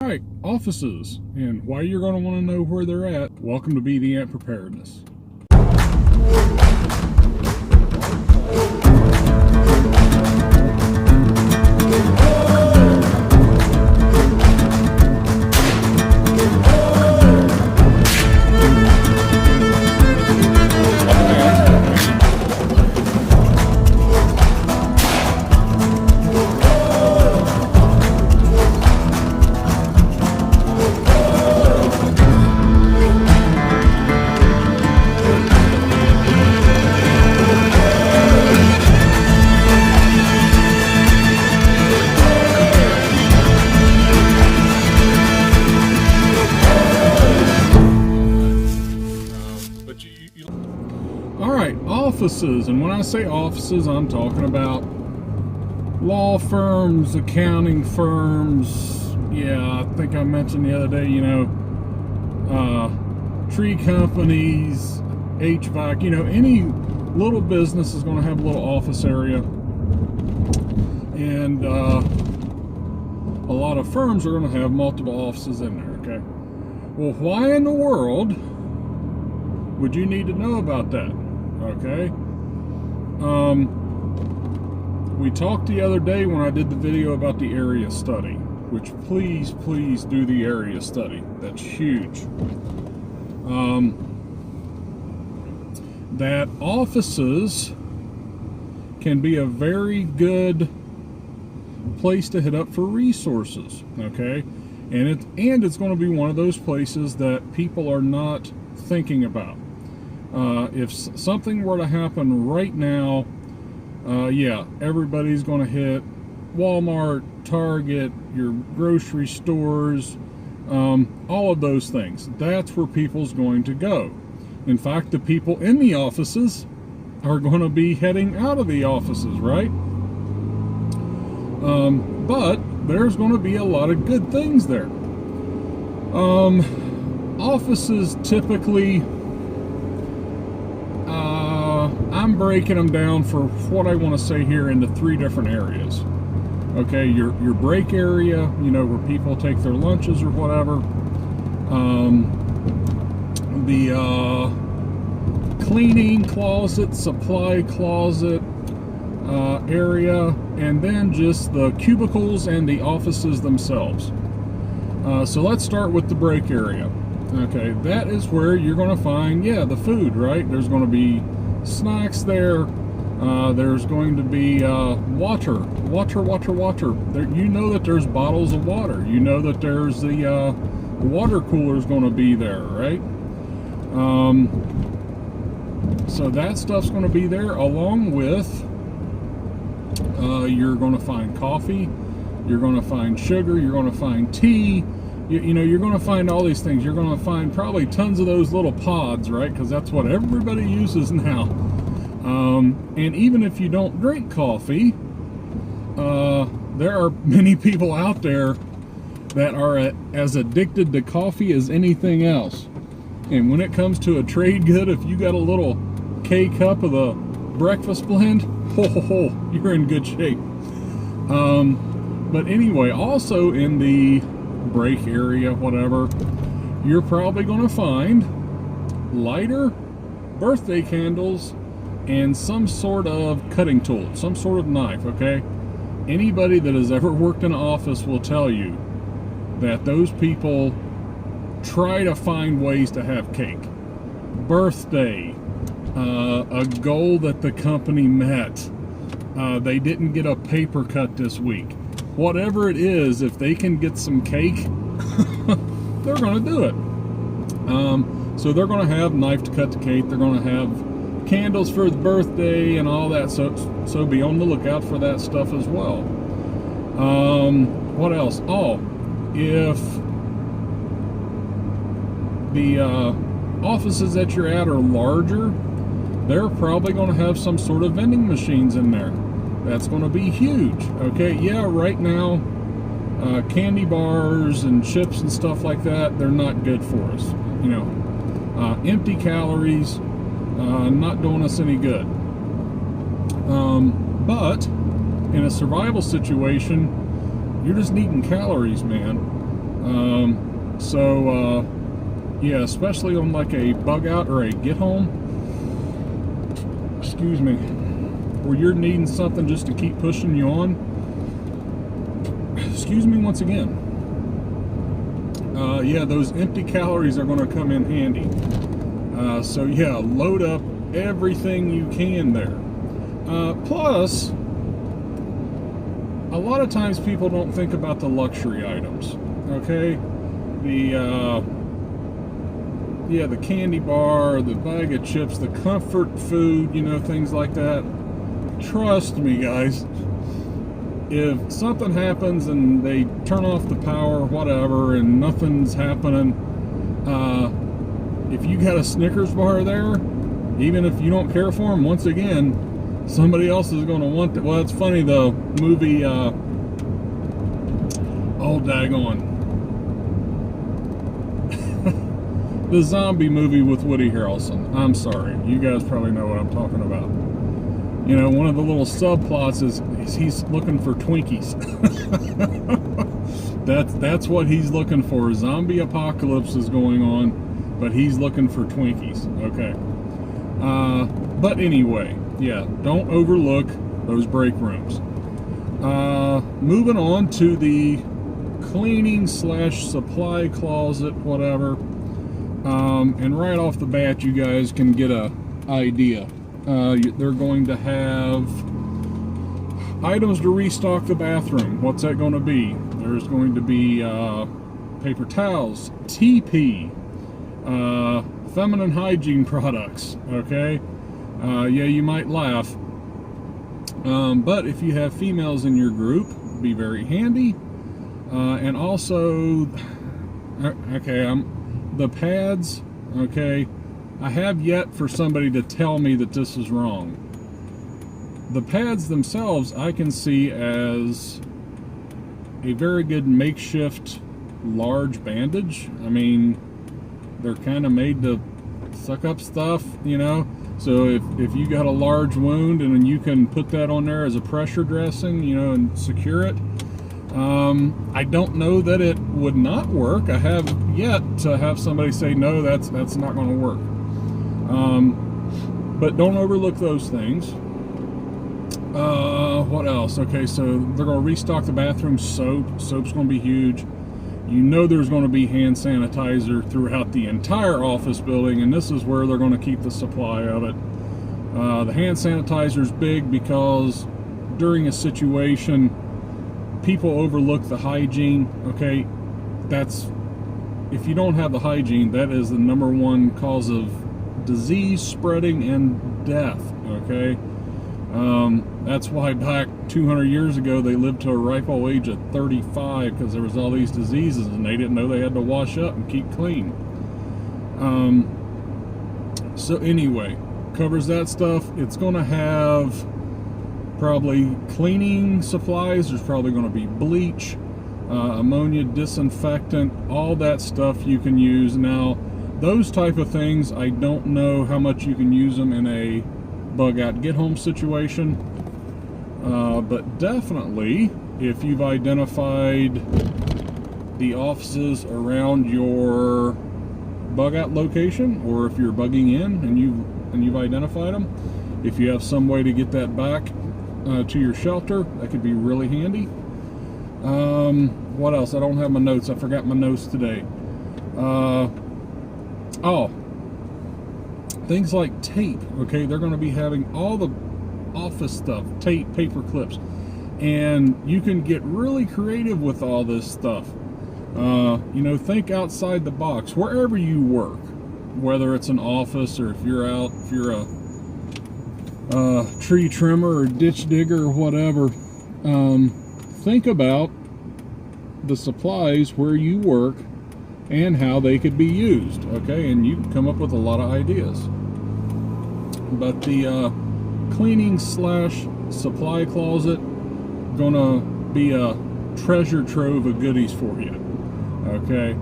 Alright, offices, and why you're going to want to know where they're at. Welcome to Be Preparedness. Alright, offices, and when I say offices, I'm talking about law firms, accounting firms. Yeah, I think I mentioned the other day, tree companies, HVAC, any little business is going to have a little office area. And a lot of firms are going to have multiple offices in there, okay? Well, why in the world would you need to know about that? Okay. We talked the other day when I did the video about the area study, which please do the area study. That's huge. That offices can be a very good place to hit up for resources. Okay. And it's going to be one of those places that people are not thinking about. If something were to happen right now, yeah, everybody's going to hit Walmart, Target, your grocery stores, all of those things. That's where people's going to go. In fact, the people in the offices are going to be heading out of the offices, right? But there's going to be a lot of good things there. Offices typically, I'm breaking them down for what I want to say here into three different areas. Okay, your break area, where people take their lunches or whatever. The cleaning closet, supply closet area, and then just the cubicles and the offices themselves. So let's start with the break area. Okay, that is where you're going to find, the food, right? There's going to be snacks there. There's going to be water. There, that there's bottles of water. That there's the water cooler's going to be there, right? So that stuff's going to be there, along with you're going to find coffee, you're going to find sugar, you're going to find tea. You're going to find all these things. You're going to find probably tons of those little pods, right? Because that's what everybody uses now. And even if you don't drink coffee, there are many people out there that are as addicted to coffee as anything else. And when it comes to a trade good, if you got a little K-cup of the breakfast blend, you're in good shape. But anyway, also in the break area, whatever, you're probably going to find lighter, birthday candles, and some sort of cutting tool, some sort of knife. Okay, anybody that has ever worked in an office will tell you that those people try to find ways to have cake, birthday, a goal that the company met, they didn't get a paper cut this week. Whatever it is, if they can get some cake, they're going to do it. So they're going to have knife to cut the cake. They're going to have candles for the birthday and all that. So be on the lookout for that stuff as well. What else? Oh, if the offices that you're at are larger, they're probably going to have some sort of vending machines in there. That's going to be huge. Okay, yeah, right now, candy bars and chips and stuff like that, they're not good for us. Empty calories, not doing us any good. But in a survival situation, you're just eating calories, man. So yeah, especially on like a bug out or a get home, excuse me, where you're needing something just to keep pushing you on. Excuse me once again. Yeah, those empty calories are going to come in handy. So yeah, load up everything you can there. Plus, a lot of times people don't think about the luxury items. Okay, the candy bar, the bag of chips, the comfort food, you know, things like that. Trust me, guys. If something happens and they turn off the power, whatever, and nothing's happening, if you got a Snickers bar there, even if you don't care for them, once again, somebody else is going to want it. Well, it's funny, the movie, oh, daggone. The zombie movie with Woody Harrelson. I'm sorry. You guys probably know what I'm talking about. You know, one of the little subplots is he's looking for Twinkies. That's what he's looking for. Zombie apocalypse is going on, but he's looking for Twinkies. Okay. But anyway, yeah, don't overlook those break rooms. Moving on to the cleaning / supply closet, whatever. And right off the bat, you guys can get a idea. They're going to have items to restock the bathroom. What's that going to be? There's going to be paper towels, TP, feminine hygiene products. Okay, yeah, you might laugh, but if you have females in your group, be very handy. And also, okay, the pads. Okay, I have yet for somebody to tell me that this is wrong. The pads themselves I can see as a very good makeshift large bandage. I mean, they're kind of made to suck up stuff, you know. So if you got a large wound and then you can put that on there as a pressure dressing, you know, and secure it. I don't know that it would not work. I have yet to have somebody say, no, that's not going to work. But don't overlook those things. What else? Okay, so they're going to restock the bathroom soap. Soap's going to be huge. You know there's going to be hand sanitizer throughout the entire office building, and this is where they're going to keep the supply of it. The hand sanitizer is big because during a situation, people overlook the hygiene. Okay, that's, if you don't have the hygiene, that is the #1 cause of disease spreading and death. Okay, that's why back 200 years ago they lived to a ripe old age of 35, because there was all these diseases and they didn't know they had to wash up and keep clean. So anyway, covers that stuff. It's going to have probably cleaning supplies. There's probably going to be bleach, ammonia disinfectant, all that stuff you can use. Now, those type of things, I don't know how much you can use them in a bug out get home situation, but definitely if you've identified the offices around your bug out location, or if you're bugging in and you've identified them, if you have some way to get that back to your shelter, that could be really handy. What else? I don't have my notes. I forgot my notes today. Oh, things like tape. Okay, they're going to be having all the office stuff, tape, paper clips, and you can get really creative with all this stuff. You know, think outside the box wherever you work, whether it's an office or if you're a tree trimmer or ditch digger or whatever. Think about the supplies where you work and how they could be used. Okay, and you can come up with a lot of ideas. But the cleaning / supply closet gonna be a treasure trove of goodies for you. Okay,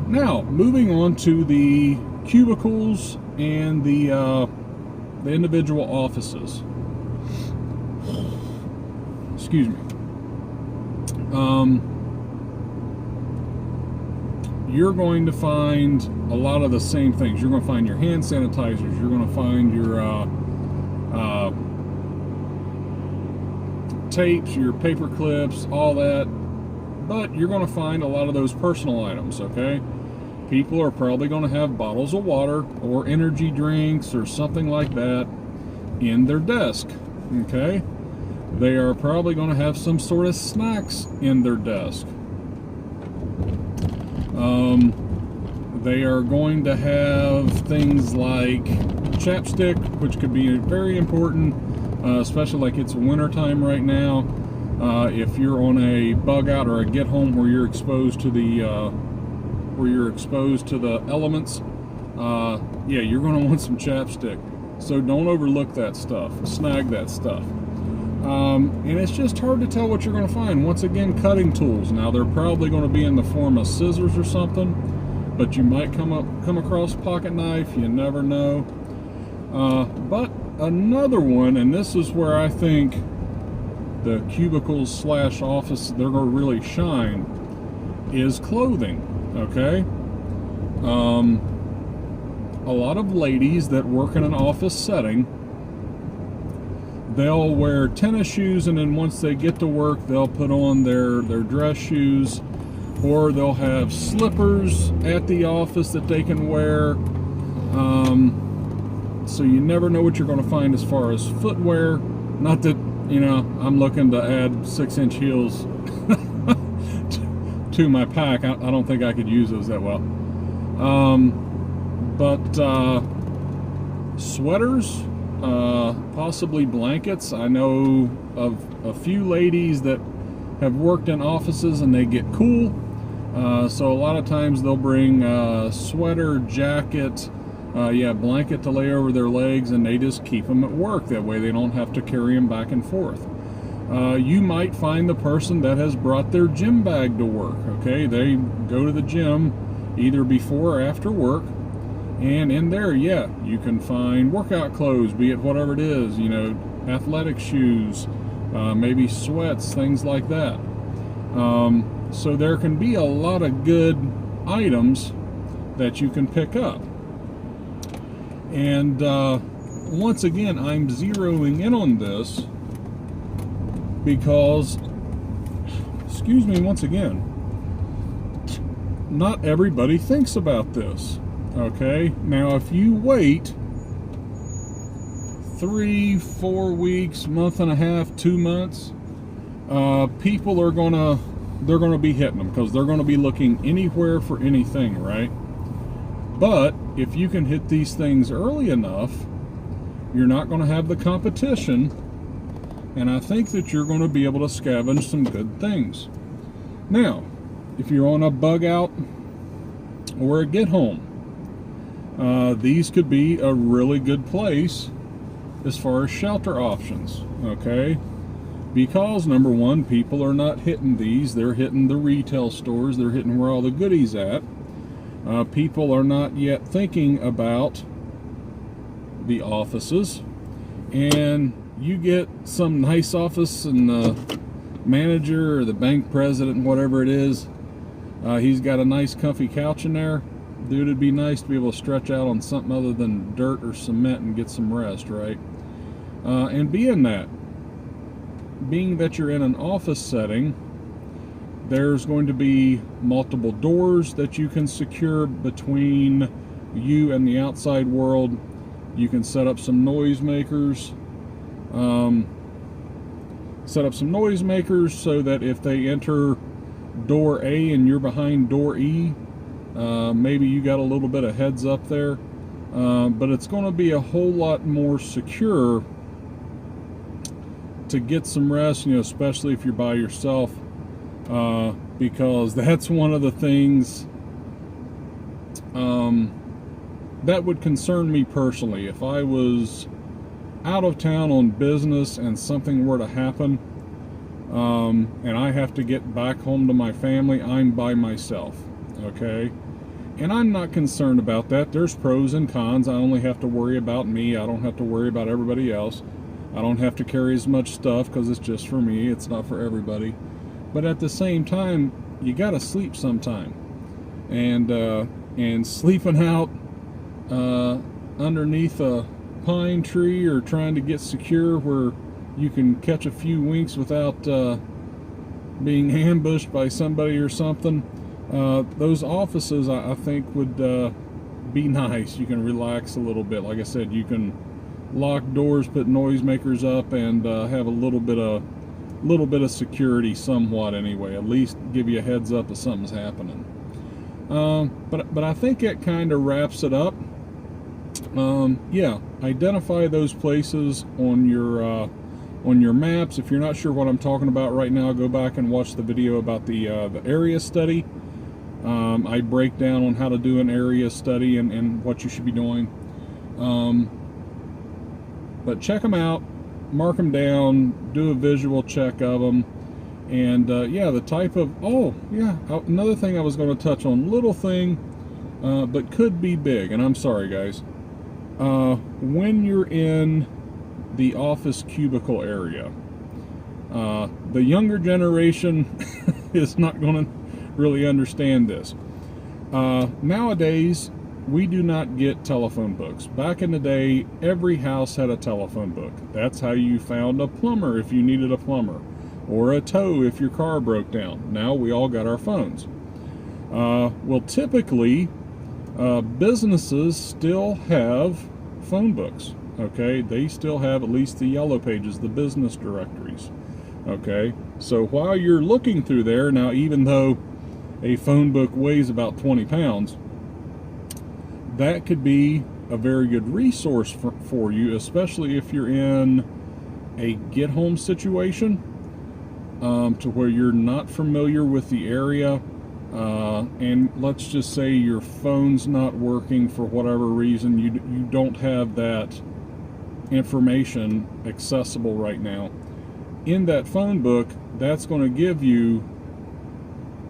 now moving on to the cubicles and the individual offices. Excuse me. you're going to find a lot of the same things. You're going to find your hand sanitizers. You're going to find your tapes, your paper clips, all that. But you're going to find a lot of those personal items, okay? People are probably going to have bottles of water or energy drinks or something like that in their desk, okay? They are probably going to have some sort of snacks in their desk. They are going to have things like chapstick, which could be very important, especially like it's wintertime right now. If you're on a bug out or a get home where you're exposed to the elements, yeah, you're going to want some chapstick. So don't overlook that stuff. Snag that stuff. And it's just hard to tell what you're going to find. Once again, cutting tools. Now they're probably going to be in the form of scissors or something, but you might come across a pocket knife. You never know. But another one, and this is where I think the cubicles / office, they're going to really shine, is clothing. Okay. A lot of ladies that work in an office setting, they'll wear tennis shoes, and then once they get to work, they'll put on their dress shoes, or they'll have slippers at the office that they can wear. So you never know what you're going to find as far as footwear. Not that, you know, I'm looking to add 6-inch heels to my pack. I don't think I could use those that well. But sweaters, possibly blankets. I know of a few ladies that have worked in offices and they get cool. So a lot of times they'll bring sweater, jacket, blanket to lay over their legs, and they just keep them at work. That way they don't have to carry them back and forth. You might find the person that has brought their gym bag to work. Okay, they go to the gym either before or after work, and in there, yeah, you can find workout clothes, be it whatever it is, you know, athletic shoes, maybe sweats, things like that. So there can be a lot of good items that you can pick up. And once again, I'm zeroing in on this because, excuse me once again, not everybody thinks about this. Okay, now if you wait 3-4 weeks, month and a half, 2 months, people are gonna be hitting them because they're gonna be looking anywhere for anything, right? But if you can hit these things early enough, you're not going to have the competition, and I think that you're going to be able to scavenge some good things. Now, if you're on a bug out or a get home, these could be a really good place as far as shelter options, okay? Because number one, people are not hitting these, they're hitting the retail stores, they're hitting where all the goodies at. People are not yet thinking about the offices, and you get some nice office and the manager or the bank president, whatever it is, he's got a nice comfy couch in there. Dude, it'd be nice to be able to stretch out on something other than dirt or cement and get some rest, right? And being that you're in an office setting, there's going to be multiple doors that you can secure between you and the outside world. You can set up some noisemakers. So that if they enter door A and you're behind door E, maybe you got a little bit of heads up there. But it's going to be a whole lot more secure to get some rest, you know, especially if you're by yourself. Because that's one of the things that would concern me personally. If I was out of town on business and something were to happen, and I have to get back home to my family, I'm by myself, okay? And I'm not concerned about that. There's pros and cons. I only have to worry about me. I don't have to worry about everybody else. I don't have to carry as much stuff because it's just for me. It's not for everybody. But at the same time, you got to sleep sometime. and sleeping out underneath a pine tree, or trying to get secure where you can catch a few winks without being ambushed by somebody or something. Those offices, I think, would be nice. You can relax a little bit. Like I said, you can lock doors, put noisemakers up, and have a little bit of security, somewhat anyway. At least give you a heads up if something's happening. But I think it kind of wraps it up. Yeah, identify those places on your maps. If you're not sure what I'm talking about right now, go back and watch the video about the area study. I break down on how to do an area study and what you should be doing. But check them out, mark them down, do a visual check of them, and yeah, the type of, oh yeah, another thing I was going to touch on, little thing, but could be big, and I'm sorry guys. When you're in the office cubicle area, the younger generation is not going to really understand this. Nowadays, we do not get telephone books. Back in the day, every house had a telephone book. That's how you found a plumber if you needed a plumber, or a tow if your car broke down. Now we all got our phones. Well, typically, businesses still have phone books. Okay, they still have at least the yellow pages, the business directories. Okay, so while you're looking through there, now even though a phone book weighs about 20 pounds, that could be a very good resource for you, especially if you're in a get-home situation, to where you're not familiar with the area, and let's just say your phone's not working for whatever reason, you don't have that information accessible right now. In that phone book, that's going to give you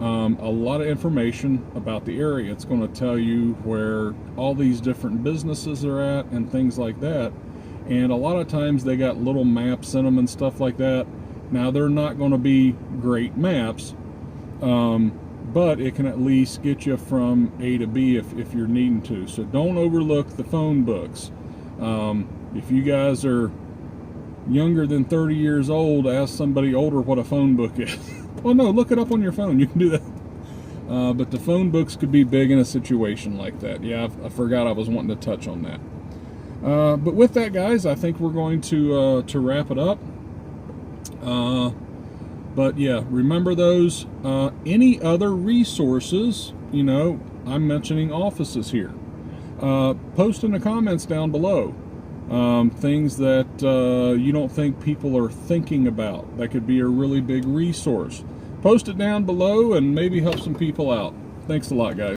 a lot of information about the area. It's going to tell you where all these different businesses are at and things like that. And a lot of times they got little maps in them and stuff like that. Now, they're not going to be great maps, but it can at least get you from A to B if you're needing to. So don't overlook the phone books. If you guys are younger than 30 years old, ask somebody older what a phone book is. Well, no, look it up on your phone. You can do that. But the phone books could be big in a situation like that. Yeah, I forgot I was wanting to touch on that. But with that, guys, I think we're going to wrap it up. But yeah, remember those. Any other resources, you know, I'm mentioning offices here. Post in the comments down below. Things that you don't think people are thinking about. That could be a really big resource. Post it down below and maybe help some people out. Thanks a lot, guys.